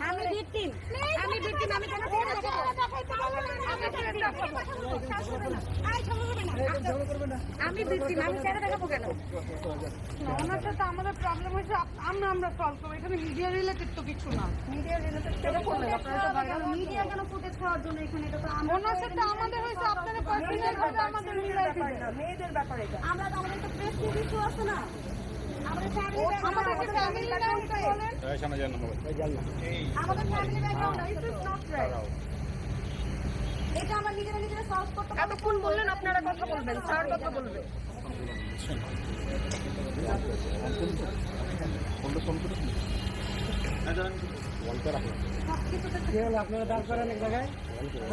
আমি ভিকটিম, আমি ভিকটিম, আমি কেন আমি ভিকটিম, আমি কেন দেখাবো কেন? ওনার সাথে আমাদের প্রবলেম হয়েছে, আমরা সলভ করবো। এখানে মিডিয়া রিলেটেড তো কিছু না। মিডিয়া রিলেটেড মিডিয়া কেন ফুটেজ খাওয়ার জন্য এখানে? এটা তো ওনার সাথে আমাদের হয়েছে, আপনারা পার্সোনাল ভাবে আমাদের মিলাই দিবেন। মেয়েদের ব্যাপারে আমরা তো আমাদের তো প্রেস ইস্যু আছে না, আমাদের ফ্যামিলি ব্যাকগ্রাউন্ড বলেন, আমাদের family background is not right. এটা আমরা নিজেরা সলভ করতে পারবো। এতক্ষণ বললেন আপনারা কথা বলবেন, স্যার কথা বলবে। আপনারা দাঁড় করেন এক জায়গায়,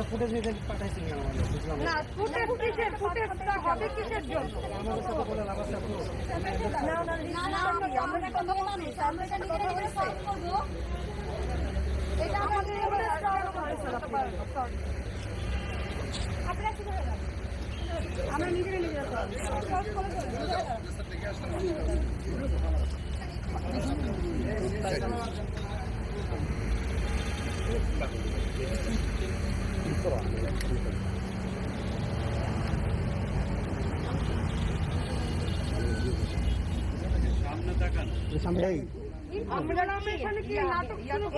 ফুটেজ নিয়ে পাঠাইছি না, ফুটেজটা হবে কিসের জন্য? আমাদের সাথে বলে লাভ আছে? আমরা কথা বললাম, আমরা এটা নিজেরা সলভ করবো। এটা আমাদের আপনারা কি করে আমরা নিজেরা সলভ করবো।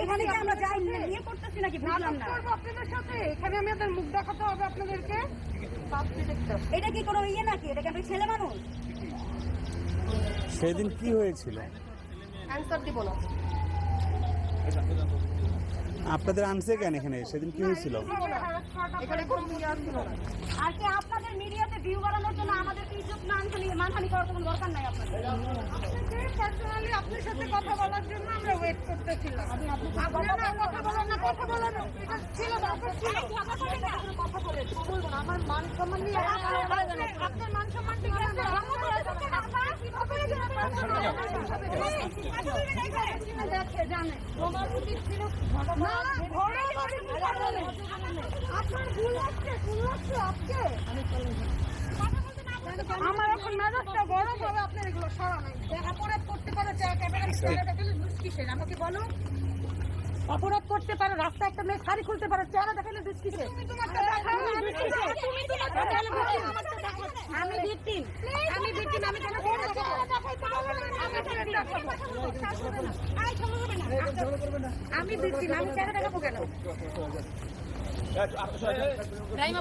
এখানে কি আমরা যাই নিয়ে করতেছি নাকি? বুঝলাম না। আপনাদের সাথে এখানে আমাদের মুখ দেখাতে হবে আপনাদেরকে। এটা কি কোনো ইয়ে নাকি? এটা কি আপনি ছেলে মানুষ? সেদিন কি হয়েছিল? অ্যান্সার দিব না। আপনাদের আনছে কেন এখানে? সেদিন কি হয়েছিল? এখানে কোনো মিডিয়া ছিল না। আর কি আপনাদের মিডিয়াতে ভিউ বাড়ানোর জন্য আমাদের ইজ্জত মানহানি করার কোনো দরকার নাই আপনাদের। পার্সোনালি আপনার সাথে কথা বলার জন্য আমরা ওয়েট করতেছিলাম। আপনারা কথা বলার না, কথা বলার এটা ছিল দরকার ছিল। কথা বলে বলবো না, আমার মান সম্মান নিয়ে আপনার মান সম্মান ঠিক আছে। জানে তোমার উচিত ছিল না, আপনার ভুল লাগছে আজকে। আমার এখন মেজাজটা গরম হবে, আপনার এগুলো সরানো অপরাধ করতে পারে, কিসের আমাকে বলো? অপরাধ করতে পারে, রাস্তা একটা মেয়ে শাড়ি খুলতে পারে, চেহারা দেখালে কিসের? আমি ভিকটিম, আমি ভিকটিম, আমি কেন আমি ভিকটিম, আমি কেন দেখাবো কেন? রাইমা